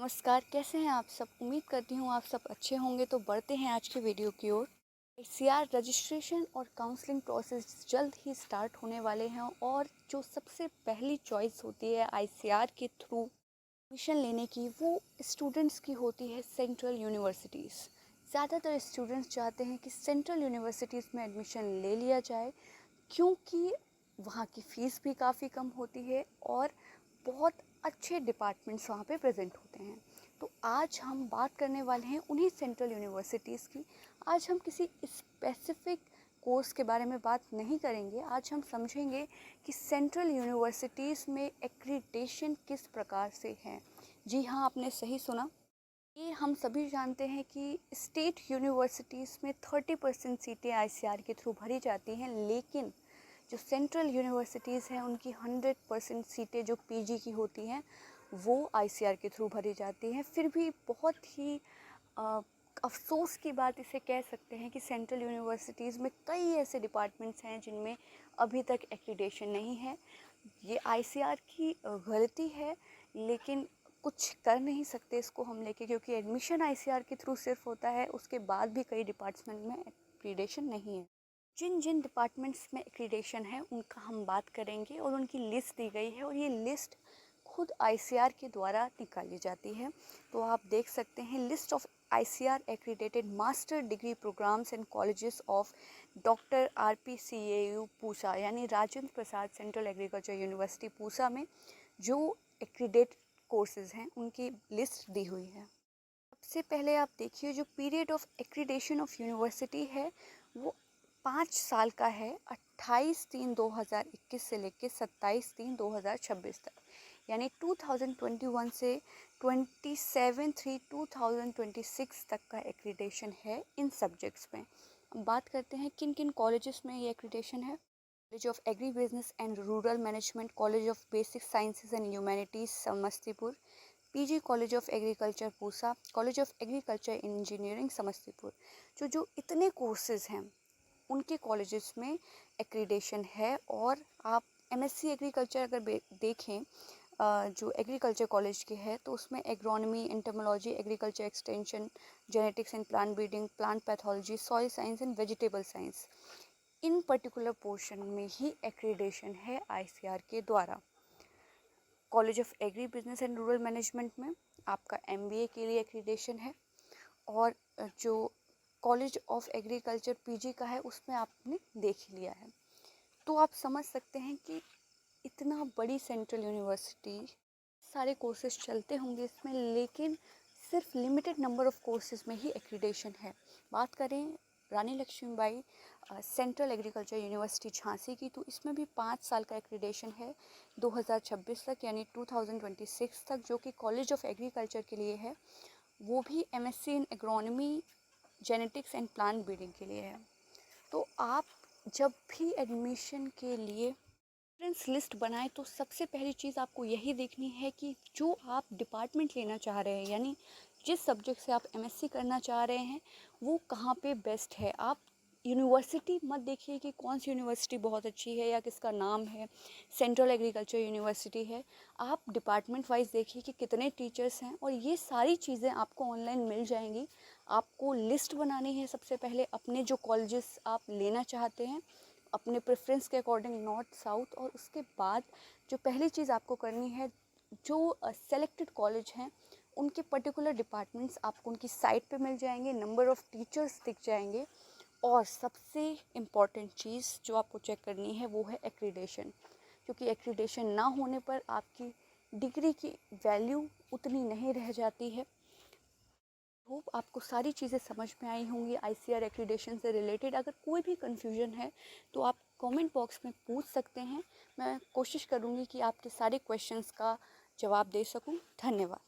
नमस्कार, कैसे हैं आप सब? उम्मीद करती हूँ आप सब अच्छे होंगे। तो बढ़ते हैं आज की वीडियो की ओर। आईसीआर रजिस्ट्रेशन और काउंसलिंग प्रोसेस जल्द ही स्टार्ट होने वाले हैं और जो सबसे पहली चॉइस होती है आईसीआर के थ्रू एडमिशन लेने की, वो स्टूडेंट्स की होती है सेंट्रल यूनिवर्सिटीज़। ज़्यादातर स्टूडेंट्स चाहते हैं कि सेंट्रल यूनिवर्सिटीज़ में एडमिशन ले लिया जाए, क्योंकि वहाँ की फ़ीस भी काफ़ी कम होती है और बहुत अच्छे डिपार्टमेंट्स वहाँ पे प्रेजेंट होते हैं। तो आज हम बात करने वाले हैं उन्हीं सेंट्रल यूनिवर्सिटीज़ की। आज हम किसी स्पेसिफिक कोर्स के बारे में बात नहीं करेंगे। आज हम समझेंगे कि सेंट्रल यूनिवर्सिटीज़ में एक्रीडिटेशन किस प्रकार से है। जी हाँ, आपने सही सुना। ये हम सभी जानते हैं कि स्टेट यूनिवर्सिटीज़ में 30% सीटें आईसीआर के थ्रू भरी जाती हैं, लेकिन जो सेंट्रल यूनिवर्सिटीज़ हैं उनकी 100% सीटें जो पीजी की होती हैं वो आईसीआर के थ्रू भरी जाती हैं। फिर भी बहुत ही अफसोस की बात इसे कह सकते हैं कि सेंट्रल यूनिवर्सिटीज़ में कई ऐसे डिपार्टमेंट्स हैं जिनमें अभी तक एक्रीडेशन नहीं है। ये आईसीआर की गलती है, लेकिन कुछ कर नहीं सकते इसको हम लेके, क्योंकि एडमिशन आईसीआर के थ्रू सिर्फ होता है, उसके बाद भी कई डिपार्टमेंट में एक्रीडेशन नहीं है। जिन जिन डिपार्टमेंट्स में एक्रीडेशन है उनका हम बात करेंगे और उनकी लिस्ट दी गई है, और ये लिस्ट खुद आईसीआर के द्वारा निकाली जाती है। तो आप देख सकते हैं list of ICR accredited master degree programmes and colleges of doctor RPCAU Pusa, यानी Rajendra Prasad central agriculture university Pusa में जो एक्रीडेट कोर्सेज हैं उनकी लिस्ट दी हुई है। सबसे पहले आप देखिए, जो period of accreditation of university है वो 5 साल का है, 28/3/2021 से लेकर 27/3/2026 तक, यानी 2021 से 27/3/2026 तक का एक्रीडेशन है इन सब्जेक्ट्स में। अब बात करते हैं किन किन कॉलेजेस में ये एक्रीडेशन है। College of agri business and rural management, college of basic sciences and humanities Samastipur, PG college of agriculture Pusa, college of agriculture engineering Samastipur. जो इतने कोर्सेज हैं उनके कॉलेजेस में एक्रीडेशन है। और आप एमएससी एग्रीकल्चर अगर देखें, जो एग्रीकल्चर कॉलेज के है, तो उसमें agronomy, entomology, agriculture extension, genetics and plant breeding, plant pathology, soil science and vegetable science, in particular portion में ही एक्रीडेशन है आईसीआर के द्वारा। College of agri business and rural management में आपका एमबीए के लिए एक्रीडेशन है, और जो कॉलेज ऑफ एग्रीकल्चर पीजी का है उसमें आपने देख ही लिया है। तो आप समझ सकते हैं कि इतना बड़ी सेंट्रल यूनिवर्सिटी, सारे कोर्सेज चलते होंगे इसमें, लेकिन सिर्फ लिमिटेड नंबर ऑफ कोर्सेज में ही एक्रीडेशन है। बात करें Rani Lakshmibai central agriculture university Jhansi की, तो इसमें भी 5 साल का एक्रीडेशन है 2026 तक, यानी 2026 तक, जो कि कॉलेज ऑफ एग्रीकल्चर के लिए है। वो भी MSc in agronomy, genetics and plant breeding के लिए है। तो आप जब भी एडमिशन के लिए रेफरेंस लिस्ट बनाएं तो सबसे पहली चीज़ आपको यही देखनी है कि जो आप डिपार्टमेंट लेना चाह रहे हैं, यानी जिस सब्जेक्ट से आप एमएससी करना चाह रहे हैं, वो कहाँ पे बेस्ट है। आप यूनिवर्सिटी मत देखिए कि कौन सी यूनिवर्सिटी बहुत अच्छी है या किसका नाम है सेंट्रल एग्रीकल्चर यूनिवर्सिटी है। आप डिपार्टमेंट वाइज देखिए कि कितने टीचर्स हैं, और ये सारी चीज़ें आपको ऑनलाइन मिल जाएंगी। आपको लिस्ट बनानी है सबसे पहले अपने जो कॉलेजेस आप लेना चाहते हैं अपने प्रेफरेंस के अकॉर्डिंग, नॉर्थ साउथ। और उसके बाद जो पहली चीज़ आपको करनी है, जो सेलेक्टेड कॉलेज हैं उनके पर्टिकुलर डिपार्टमेंट्स आपको उनकी साइट पे मिल जाएंगे, नंबर ऑफ़ टीचर्स दिख जाएंगे। और सबसे इम्पॉर्टेंट चीज़ जो आपको चेक करनी है वो है एक्रीडेशन, क्योंकि एक्रीडेशन ना होने पर आपकी डिग्री की वैल्यू उतनी नहीं रह जाती है। होप आपको सारी चीज़ें समझ में आई होंगी आईसीआर एक्रीडेशन से रिलेटेड। अगर कोई भी कन्फ्यूजन है तो आप कमेंट बॉक्स में पूछ सकते हैं। मैं कोशिश करूँगी कि आपके सारे क्वेश्चंस का जवाब दे सकूँ। धन्यवाद।